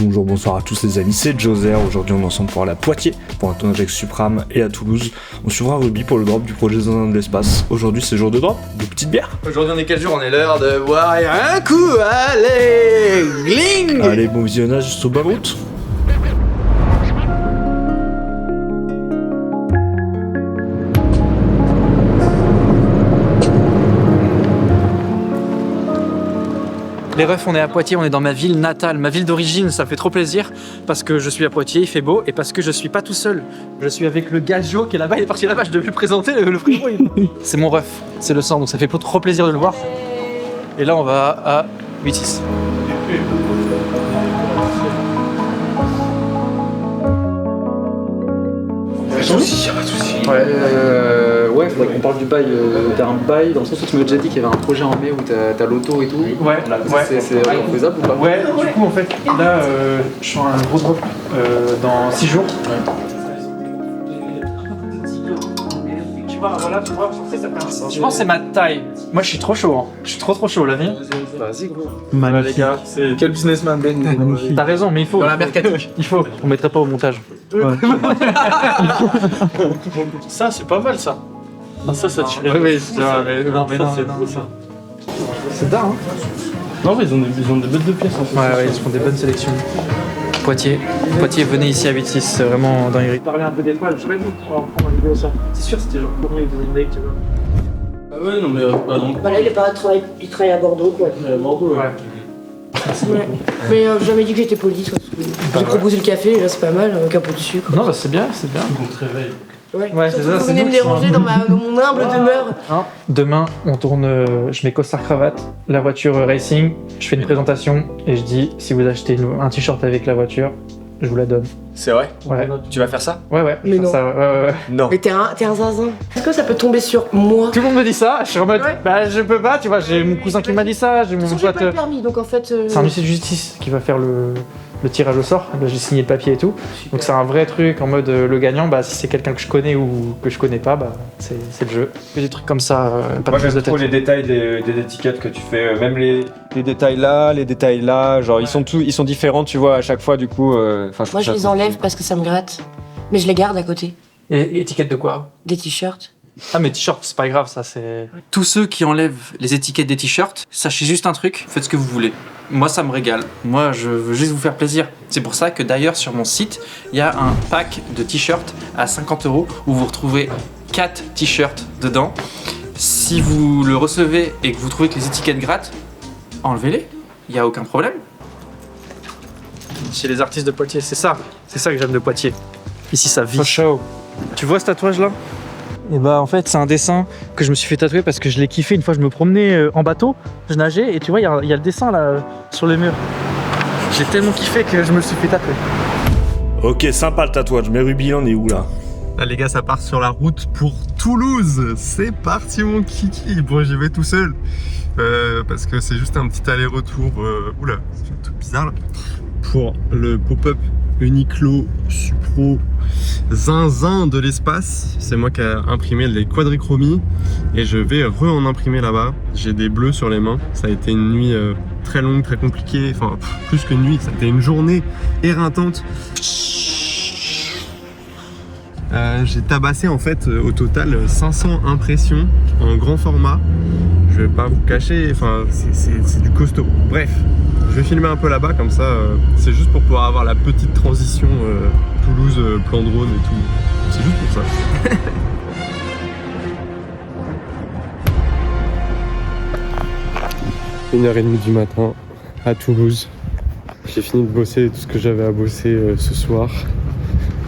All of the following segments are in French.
Bonjour, bonsoir à tous les amis, c'est Joser. Aujourd'hui on est ensemble pour aller à Poitiers pour un tournage avec Supram et à Toulouse. On suivra Ruby pour le drop du projet Zinzin de l'espace. Aujourd'hui c'est jour de drop, de petites bières. Aujourd'hui on est quel jour? On est l'heure de boire un coup, allez, gling. Allez, bon visionnage sur bonne route. Les refs, on est à Poitiers, on est dans ma ville natale, ma ville d'origine, ça fait trop plaisir parce que je suis à Poitiers, il fait beau et parce que je suis pas tout seul. Je suis avec le Gazio qui est là-bas, il est parti là-bas, je devais lui présenter le frérot. C'est mon ref, c'est le sang, donc ça fait trop plaisir de le voir. Et là on va à 8-6. Pas de soucis. Ouais, faudrait qu'on parle du bail. T'as un bail dans le sens où tu m'as déjà dit qu'il y avait un projet en mai où t'as l'auto et tout. Ouais, c'est faisable ou pas? Ouais, du coup en fait, là je suis un gros drop dans 6 jours. Voilà, tu vois, je pense que c'est ma taille. Moi je suis trop chaud, hein. Je suis trop chaud, la vie. Vas-y gros. Voilà, les gars, c'est... Quel businessman Ben? T'as raison, mais il faut. Dans la mercatique. Il faut. On mettrait pas au montage. Ouais. Ça, c'est pas mal ça. Ah, ça tirait. Oui, c'est vrai, mais non, c'est cool ça. C'est tard, hein. Non, mais ils ont des bêtes de pièces en fait. Ouais, ils font des bonnes sélections. Poitiers, venez ici à 8-6, c'est vraiment dinguerie. Parler un peu d'étoiles, je sais pas où on va prendre une vidéo ça. C'est sûr, c'était genre pour moi, tu vois. Ah ouais, non, mais donc. Bah là, il travaille à Bordeaux, quoi. Bordeaux, ouais. Ouais. Mais j'ai jamais dit que j'étais poli, quoi. J'ai proposé le café, et là c'est pas mal, avec un peu de sucre. Non, bah c'est bien, c'est bien. On te réveille. Ouais, c'est surtout ça, que vous c'est venez nous me qui déranger dans mon humble demeure. Hein, demain, on tourne, je mets costard cravate, la voiture racing, je fais une présentation et je dis si vous achetez un t-shirt avec la voiture, je vous la donne. C'est vrai? Ouais. Tu vas faire ça? Ouais. Mais je fais non. ça, ouais. Non. Mais t'es un zinzin. Est-ce que ça peut tomber sur moi? Tout le monde me dit ça, je suis en mode, Ouais. bah je peux pas, tu vois, j'ai mon cousin qui m'a dit ça, j'ai De mon toute façon, j'ai pote. pas le permis, donc en fait... C'est un huissier de justice qui va faire le tirage au sort. Là, j'ai signé le papier et tout. Donc c'est un vrai truc en mode le gagnant, bah si c'est quelqu'un que je connais ou que je connais pas, bah c'est le jeu. Que des trucs comme ça, pas Moi de prise de j'aime trop tête. les détails des étiquettes que tu fais, même les détails là, genre ils sont différents tu vois à chaque fois du coup. Moi, je les enlève parce que ça me gratte. Mais je les garde à côté. Et étiquette de quoi? Des t-shirts. Ah mais t-shirt, c'est pas grave ça, c'est... Tous ceux qui enlèvent les étiquettes des t-shirts, sachez juste un truc, faites ce que vous voulez. Moi ça me régale, moi je veux juste vous faire plaisir. C'est pour ça que d'ailleurs sur mon site, il y a un pack de t-shirts à 50 € où vous retrouvez 4 t-shirts dedans. Si vous le recevez et que vous trouvez que les étiquettes grattent, enlevez-les, il n'y a aucun problème. Chez les artistes de Poitiers, c'est ça que j'aime de Poitiers. Ici ça vit. Tu vois ce tatouage là? Et bah en fait c'est un dessin que je me suis fait tatouer parce que je l'ai kiffé une fois, je me promenais en bateau, je nageais et tu vois il y a le dessin là sur le mur. J'ai tellement kiffé que je me le suis fait tatouer. Ok, sympa le tatouage, mais Ruby on est où là? Là les gars, ça part sur la route pour Toulouse. C'est parti mon kiki. Bon, j'y vais tout seul parce que c'est juste un petit aller-retour. Oula, c'est un truc bizarre là. Pour le pop-up Uniqlo Supro Zinzin de l'espace. C'est moi qui ai imprimé les quadrichromies et je vais en imprimer là-bas. J'ai des bleus sur les mains. Ça a été une nuit très longue, très compliquée. Enfin, plus que nuit, ça a été une journée éreintante. J'ai tabassé en fait au total 500 impressions en grand format. Je vais pas vous cacher, enfin c'est du costaud. Bref, je vais filmer un peu là-bas comme ça, c'est juste pour pouvoir avoir la petite transition Toulouse, plan drone et tout. C'est juste pour ça. 1h30 du matin à Toulouse. J'ai fini de bosser tout ce que j'avais à bosser ce soir.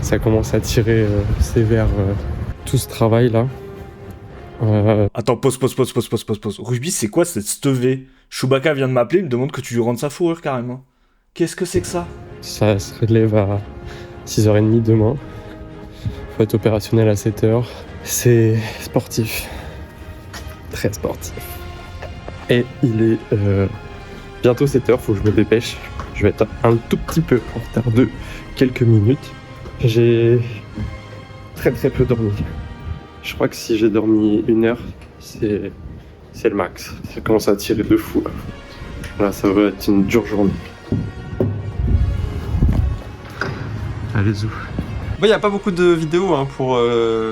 Ça commence à tirer sévère tout ce travail là. Attends, pause. Ruby, c'est quoi cette stevée? Chewbacca vient de m'appeler, il me demande que tu lui rendes sa fourrure carrément. Qu'est-ce que c'est que ça? Ça se relève à 6h30 demain. Faut être opérationnel à 7h. C'est sportif. Très sportif. Et il est bientôt 7h, faut que je me dépêche. Je vais être un tout petit peu en retard de quelques minutes. J'ai très peu dormi. Je crois que si j'ai dormi 1 heure, c'est le max. Ça commence à tirer de fou là. Là, ça va être une dure journée. Allez-y. Il n'y a pas beaucoup de vidéos hein, pour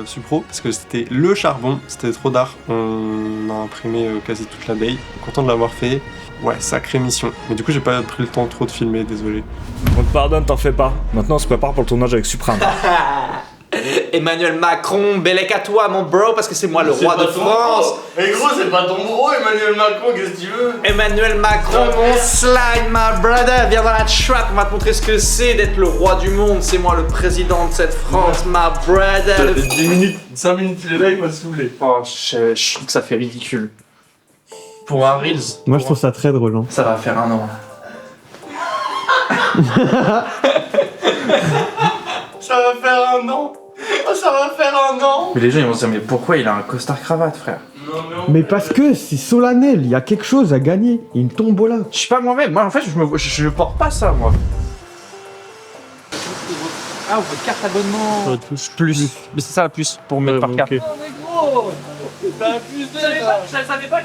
Supro parce que c'était le charbon, c'était trop d'art. On a imprimé quasi toute la day. Content de l'avoir fait. Ouais, sacrée mission. Mais du coup, j'ai pas pris le temps trop de filmer, désolé. On te pardonne, t'en fais pas. Maintenant, on se prépare pour le tournage avec Suprame. Emmanuel Macron, bellec à toi mon bro, parce que c'est moi le roi de France. Mais gros, c'est pas ton bro, Emmanuel Macron, qu'est-ce que tu veux? Emmanuel Macron, mon slime, my brother, viens dans la trap, on va te montrer ce que c'est d'être le roi du monde. C'est moi le président de cette France, my brother. 10 minutes, 5 minutes, il est là, il m'a saoulé. Oh, je trouve que ça fait ridicule. Pour un Reels, Moi je trouve ça très drôle. Hein. ça va faire 1 an. Ça va faire 1 an. Oh, ça va faire 1 an. Mais les gens ils vont se dire, mais pourquoi il a un costard cravate, frère? Mais parce que c'est solennel, il y a quelque chose à gagner. Il y a une tombola. Je sais pas moi-même, moi en fait je porte pas ça moi. Ah, votre carte abonnement plus. Mais c'est ça la plus pour mettre par carte. Oh, mais gros, t'as abusé là. Je savais pas.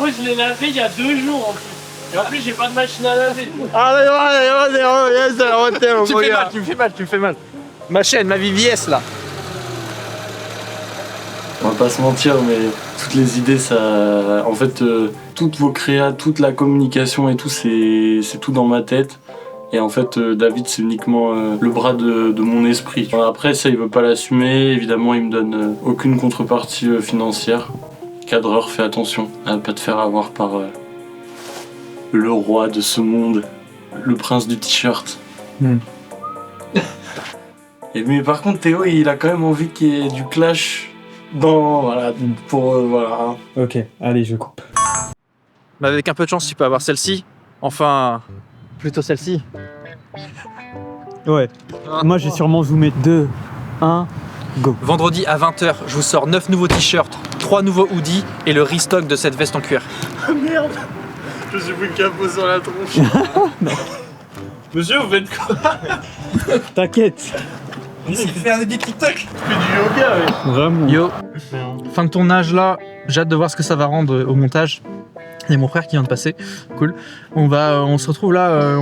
Moi, je l'ai lavé il y a 2 jours en plus. Et en plus, j'ai pas de machine à laver. Allez, Tu me fais mal. Ma chaîne, ma VVS là. On va pas se mentir, mais toutes les idées, ça. En fait, toutes vos créas, toute la communication et tout, c'est tout dans ma tête. Et en fait, David, c'est uniquement le bras de mon esprit. Après, ça, il veut pas l'assumer. Évidemment, il me donne aucune contrepartie financière. Cadreur, fais attention à ne pas te faire avoir par le roi de ce monde, le prince du t-shirt. Mais par contre, Théo, il a quand même envie qu'il y ait du clash dans. Voilà, pour. Voilà. Ok, allez, je coupe. Mais avec un peu de chance, tu peux avoir celle-ci. Enfin, plutôt celle-ci. Ouais. Moi j'ai sûrement zoomé 2, 1, go. Vendredi à 20h, je vous sors 9 nouveaux t-shirts, 3 nouveaux hoodies et le restock de cette veste en cuir. Merde. Je suis pris le capot sur la tronche. Monsieur, vous faites quoi? T'inquiète. Il fait des TikTok. Tu fais du yoga, ouais. Vraiment. Yo, fin de tournage là, j'ai hâte de voir ce que ça va rendre au montage. Il y a mon frère qui vient de passer, cool. On se retrouve là,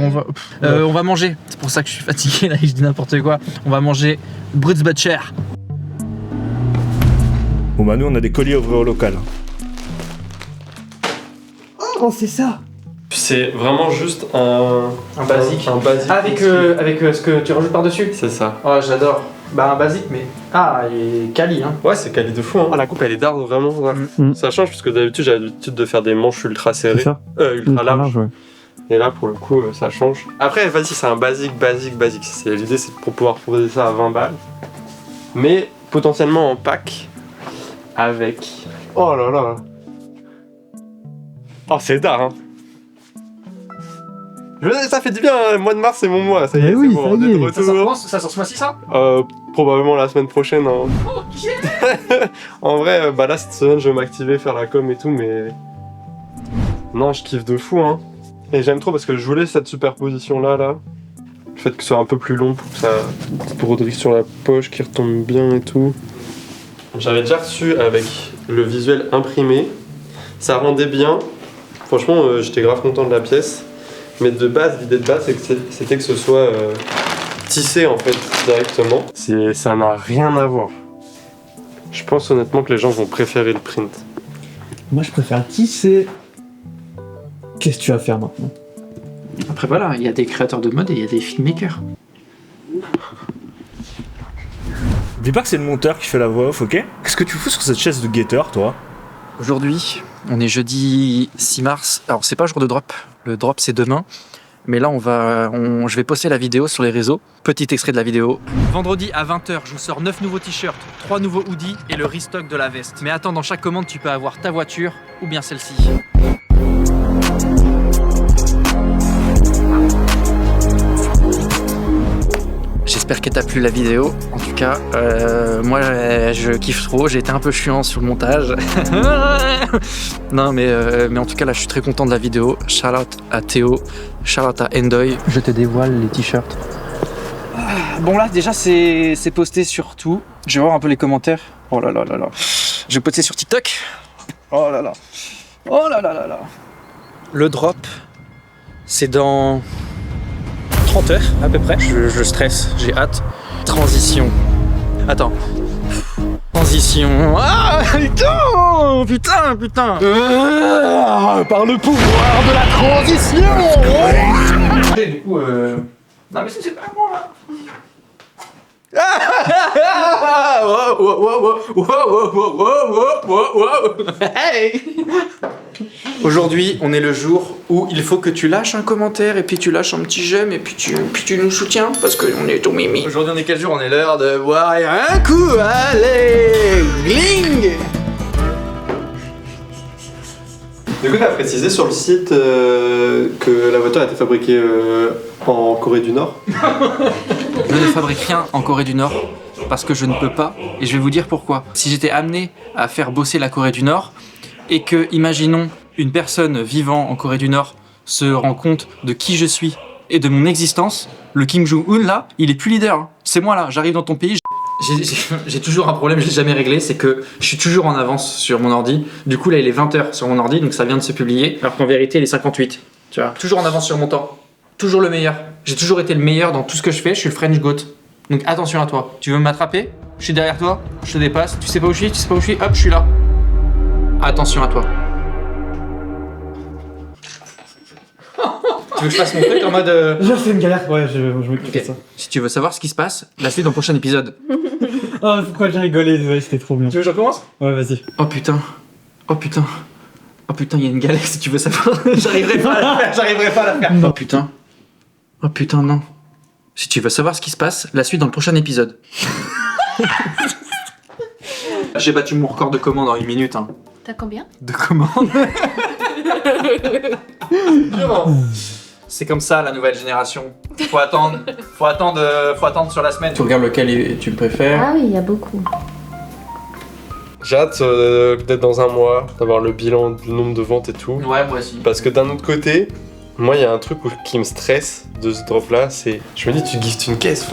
on va manger. C'est pour ça que je suis fatigué là et je dis n'importe quoi. On va manger Brutz Butcher. Bon bah nous on a des colis à ouvrir au local. Oh, c'est ça. C'est vraiment juste un basique. Un basique. Avec ce que tu rajoutes par-dessus. C'est ça. Oh, j'adore. Bah un basique mais... Ah, il est quali hein. Ouais, c'est quali de fou. Hein. La coupe elle est d'art vraiment. Ouais. Ça change parce que d'habitude j'ai l'habitude de faire des manches ultra serrées. Ultra larges. Ouais. Et là pour le coup ça change. Après vas-y, c'est un basique. L'idée c'est pour pouvoir proposer ça à 20 balles. Mais potentiellement en pack avec... Oh là là. Oh c'est d'art hein. Ça fait du bien, hein. Le mois de mars c'est mon mois, ça y est, oui, c'est bon, ça y est. on est de retour. Ça sort ce mois-ci ça? Probablement la semaine prochaine. Hein. Ok. En vrai, bah là cette semaine je vais m'activer, faire la com et tout, mais... Non, je kiffe de fou hein. Et j'aime trop parce que je voulais cette superposition là. Le fait que ce soit un peu plus long pour que ça... Petite broderie sur la poche qui retombe bien et tout. J'avais déjà reçu avec le visuel imprimé. Ça rendait bien. Franchement, j'étais grave content de la pièce. Mais de base, l'idée de base, c'était que ce soit tissé en fait directement. Ça n'a rien à voir. Je pense honnêtement que les gens vont préférer le print. Moi je préfère tisser. Qu'est-ce que tu vas faire maintenant? Après voilà, il y a des créateurs de mode et il y a des filmmakers. Dis pas que c'est le monteur qui fait la voix off, ok? Qu'est-ce que tu fous sur cette chaise de guetteur, toi? Aujourd'hui, on est jeudi 6 mars. Alors c'est pas jour de drop, le drop c'est demain. Mais là je vais poster la vidéo sur les réseaux. Petit extrait de la vidéo. Vendredi à 20h, je vous sors 9 nouveaux t-shirts, 3 nouveaux hoodies et le restock de la veste. Mais attends, dans chaque commande, tu peux avoir ta voiture ou bien celle-ci. J'espère qu'elle t'a plu la vidéo. En tout cas, moi je kiffe trop. J'ai été un peu chiant sur le montage. Non, mais en tout cas, là je suis très content de la vidéo. Shout out à Théo, shout out à Endoy. Je te dévoile les t-shirts. Bon, là déjà c'est posté sur tout. Je vais voir un peu les commentaires. Oh là là là là. Je vais poster sur TikTok. Oh là là. Oh là là là là. Le drop, c'est dans 30 heures à peu près. Je stresse, j'ai hâte. Transition. Attends. Transition. Ah putain. Par le pouvoir de la transition. Du coup, non mais c'est pas moi là. Hey. Aujourd'hui, on est le jour où il faut que tu lâches un commentaire et puis tu lâches un petit j'aime et puis tu nous soutiens parce qu'on est tout mimi. Aujourd'hui, on est quel jour? On est l'heure de boire un coup. Allez, gling. Du coup, t'as précisé sur le site que la voiture a été fabriquée en Corée du Nord. Je ne fabrique rien en Corée du Nord parce que je ne peux pas et je vais vous dire pourquoi. Si j'étais amené à faire bosser la Corée du Nord et que, imaginons, une personne vivant en Corée du Nord se rend compte de qui je suis et de mon existence, le Kim Jong-un là, il est plus leader. Hein. C'est moi là, j'arrive dans ton pays. J'ai toujours un problème, je l'ai jamais réglé, c'est que je suis toujours en avance sur mon ordi. Du coup là il est 20h sur mon ordi, donc ça vient de se publier, alors qu'en vérité il est 58. Tu vois, toujours en avance sur mon temps. Toujours le meilleur. J'ai toujours été le meilleur dans tout ce que je fais, je suis le French Goat. Donc attention à toi. Tu veux m'attraper? Je suis derrière toi, je te dépasse. Tu sais pas où je suis, hop, je suis là. Attention à toi. Tu veux que je fasse mon truc en mode... Je fais une galère, ouais, je m'occupe Ok. de ça. Si tu veux savoir ce qui se passe, la suite dans le prochain épisode. Oh, pourquoi j'ai rigolé, ouais, c'était trop bien. Tu veux que je recommence? Ouais, vas-y. Oh putain, il y a une galère si tu veux savoir. J'arriverai pas à la faire. Oh putain, non. Si tu veux savoir ce qui se passe, la suite dans le prochain épisode. J'ai battu mon record de commande en 1 minute. Hein. T'as combien? De commande. C'est comme ça la nouvelle génération. Faut attendre sur la semaine. Tu regardes lequel tu préfères. Ah oui, il y a beaucoup. J'ai hâte d'être dans un mois, d'avoir le bilan du nombre de ventes et tout. Ouais, moi aussi. Parce que d'un autre côté, moi il y a un truc qui me stresse de ce drop là, c'est... Je me dis, tu giftes une caisse,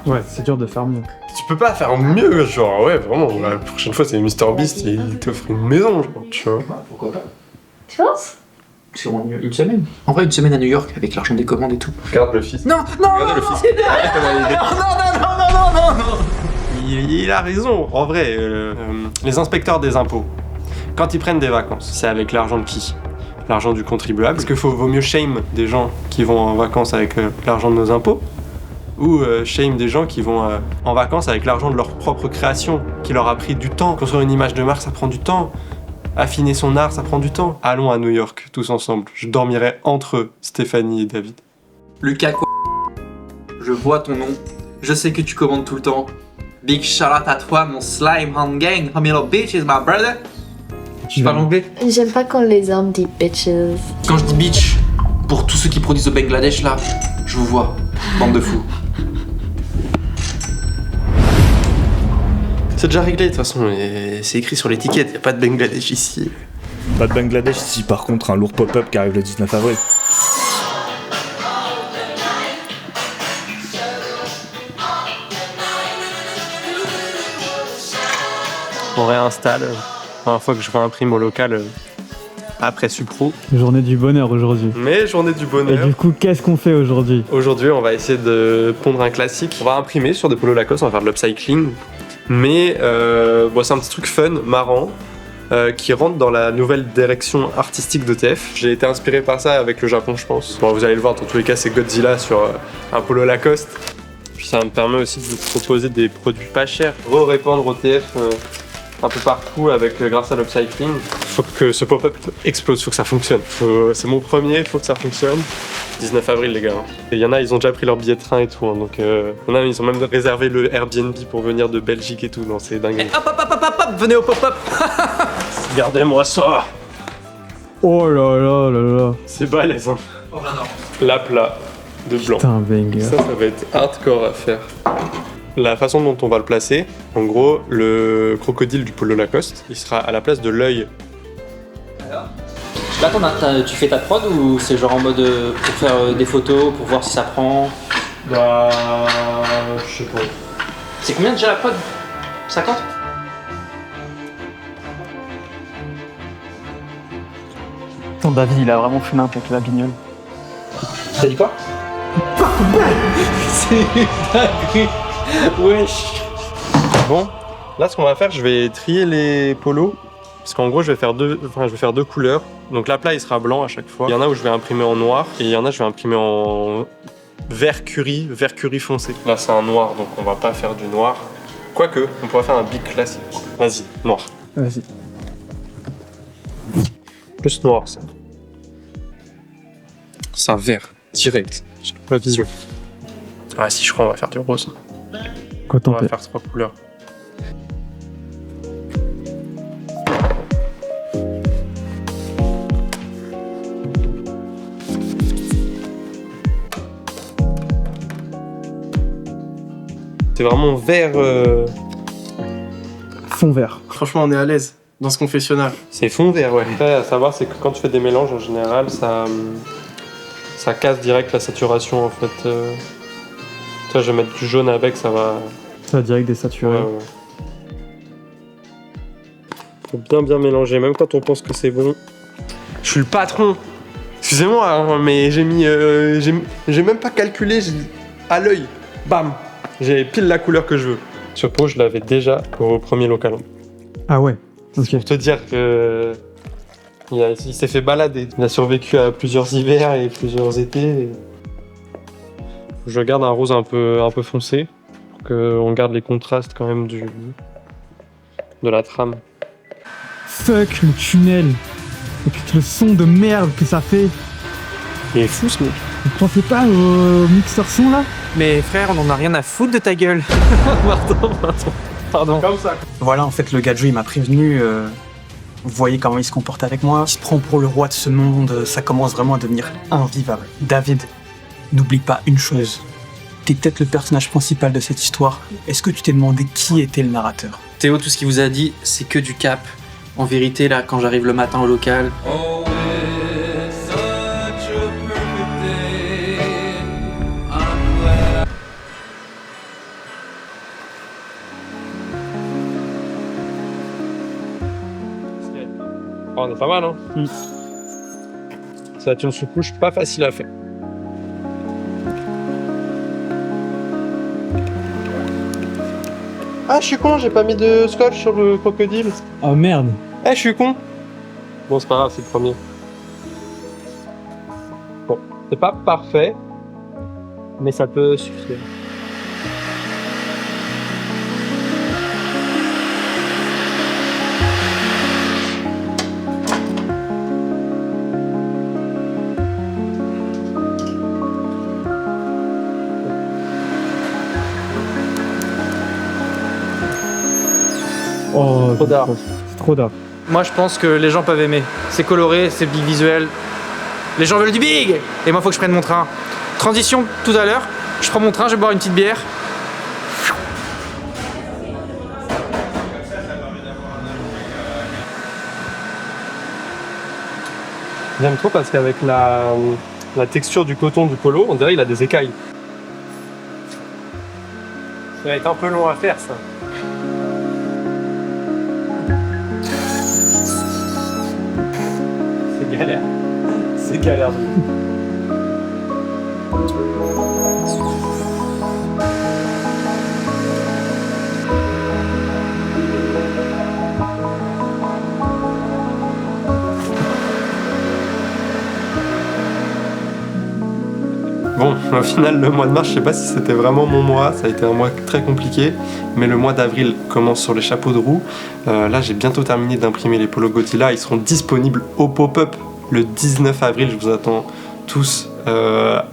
Ouais, c'est dur de faire mieux. tu peux pas faire mieux, genre ouais vraiment, la prochaine fois c'est MrBeast, il t'offre une maison, genre, tu vois. Pourquoi pas? Tu penses? C'est une semaine. En vrai, une semaine à New York avec l'argent des commandes et tout. Regarde le fils. Non. Regardez le fils. Non. Il a raison, en vrai, les inspecteurs des impôts, quand ils prennent des vacances, c'est avec l'argent de qui? L'argent du contribuable. Est-ce qu'il vaut mieux shame des gens qui vont en vacances avec l'argent de nos impôts? Ou shame des gens qui vont en vacances avec l'argent de leur propre création, qui leur a pris du temps. Construire une image de marque, ça prend du temps. Affiner son art, ça prend du temps. Allons à New York, tous ensemble. Je dormirai entre eux, Stéphanie et David. Lucas, je vois ton nom. Je sais que tu commandes tout le temps. Big shout out à toi, mon slime hand gang. I'm your bitch is my brother. Tu parles anglais? J'aime pas quand les hommes disent bitches. Quand je dis bitch, pour tous ceux qui produisent au Bangladesh là, je vous vois. Bande de fous. C'est déjà réglé de toute façon, c'est écrit sur l'étiquette, y a pas de Bangladesh ici. Pas de Bangladesh ici, par contre, un lourd pop-up qui arrive le 19 avril. On réinstalle. Première fois que je réimprime au local après Supro. Journée du bonheur aujourd'hui. Mais journée du Et bonheur. du coup, qu'est-ce qu'on fait aujourd'hui? Aujourd'hui, on va essayer de pondre un classique. On va imprimer sur des polos Lacoste, on va faire de l'upcycling. Mais bon, c'est un petit truc fun, marrant, qui rentre dans la nouvelle direction artistique d'ETF. J'ai été inspiré par ça avec le Japon, je pense. Bon, vous allez le voir, dans tous les cas, c'est Godzilla sur un polo Lacoste. Puis ça me permet aussi de vous proposer des produits pas chers. Répandre OTF un peu partout grâce à l'upcycling. Faut que ce pop-up explose, faut que ça fonctionne. C'est mon premier, faut que ça fonctionne. 19 avril les gars. Et il y en a, ils ont déjà pris leur billet de train et tout. Hein, donc il y en a, ils ont même réservé le Airbnb pour venir de Belgique et tout. Non, c'est dingue. Hop, venez au pop-up. Regardez-moi ça. Oh là là là là. C'est balèze hein. Oh là non. La plat de blanc. Putain, banger. Ça va être hardcore à faire. La façon dont on va le placer, en gros, le crocodile du polo Lacoste, il sera à la place de l'œil. Là, tu fais ta prod ou c'est genre en mode pour faire des photos, pour voir si ça prend? Bah... je sais pas. C'est combien déjà la prod? 50? Putain, David, il a vraiment fait n'importe avec la guignole. T'as dit quoi? C'est dingue. Wesh. Bon, là ce qu'on va faire, je vais trier les polos. Parce qu'en gros, je vais faire deux couleurs. Donc là, plat, il sera blanc à chaque fois. Il y en a où je vais imprimer en noir et il y en a je vais imprimer en vert curry foncé. Là, c'est un noir, donc on va pas faire du noir. Quoique, on pourrait faire un big classique. Vas-y, noir. Vas-y. Plus noir, ça. C'est un vert, direct. J'ai pas la vision. Ah si, je crois qu'on va faire du rose. Quoi On t'en va fais? faire 3 couleurs. C'est vraiment vert. Fond vert. Franchement, on est à l'aise dans ce confessionnal. C'est fond vert, ouais. Après, à savoir, c'est que quand tu fais des mélanges, en général, ça casse direct la saturation, en fait. Tu vois, je vais mettre du jaune avec, ça va. Ça va direct désaturé. Ouais. Faut bien mélanger, même quand on pense que c'est bon. Je suis le patron. Excusez-moi, hein, mais j'ai mis, j'ai même pas calculé à l'œil. Bam, j'ai pile la couleur que je veux. Ce pot, je l'avais déjà au premier local. Ah ouais. Ok. Pour te dire que il s'est fait balader. Il a survécu à plusieurs hivers et plusieurs étés. Je garde un rose un peu foncé pour qu'on garde les contrastes quand même de la trame. Fuck le tunnel. Le son de merde que ça fait. Il est fou ce mec. Vous pensez pas au mixeur son là? Mais frère, on en a rien à foutre de ta gueule. Pardon. Comme ça. Voilà, en fait, le Gadjo, il m'a prévenu. Vous voyez comment il se comporte avec moi. Il se prend pour le roi de ce monde. Ça commence vraiment à devenir invivable. David, n'oublie pas une chose. T'es peut-être le personnage principal de cette histoire. Est-ce que tu t'es demandé qui était le narrateur? Théo, tout ce qu'il vous a dit, c'est que du cap. En vérité, là, quand j'arrive le matin au local, Oh, on est pas mal, hein. Ça va être une sous-couche pas facile à faire. Ah, je suis con, j'ai pas mis de scotch sur le crocodile. Oh merde. Eh, je suis con. Bon, c'est pas grave, c'est le premier. Bon, c'est pas parfait, mais ça peut suffire. Oh, Trop d'art. C'est trop d'art. moi je pense que les gens peuvent aimer. C'est coloré, c'est big visuel. Les gens veulent du big. Et moi faut que je prenne mon train. Transition tout à l'heure, je prends mon train, je vais boire une petite bière. J'aime trop parce qu'avec la texture du coton du polo, on dirait qu'il a des écailles. Ça va être un peu long à faire ça. C'est galère. C'est galère. Bon, au final, le mois de mars, je sais pas si c'était vraiment mon mois, ça a été un mois très compliqué, mais le mois d'avril commence sur les chapeaux de roue. Là, j'ai bientôt terminé d'imprimer les polos Godzilla, ils seront disponibles au pop-up le 19 avril, je vous attends tous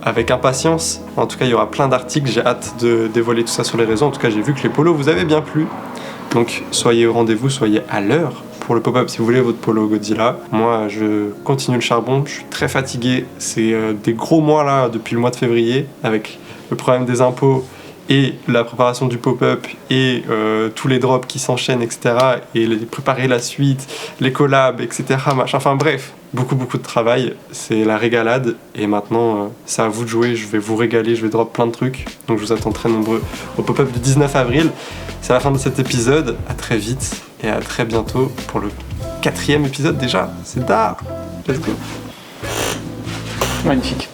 avec impatience. En tout cas, il y aura plein d'articles, j'ai hâte de dévoiler tout ça sur les réseaux. En tout cas, j'ai vu que les polos vous avez bien plu, donc soyez au rendez-vous, soyez à l'heure pour le pop-up si vous voulez votre polo Godzilla. Moi, je continue le charbon, je suis très fatigué. C'est des gros mois là depuis le mois de février avec le problème des impôts et la préparation du pop-up et tous les drops qui s'enchaînent, etc. Et préparer la suite, les collabs, etc. Machin. Enfin bref, beaucoup de travail. C'est la régalade et maintenant c'est à vous de jouer. Je vais vous régaler, je vais drop plein de trucs. Donc je vous attends très nombreux au pop-up du 19 avril. C'est la fin de cet épisode. À très vite et à très bientôt pour le 4e épisode déjà. C'est tard. Let's go. Magnifique.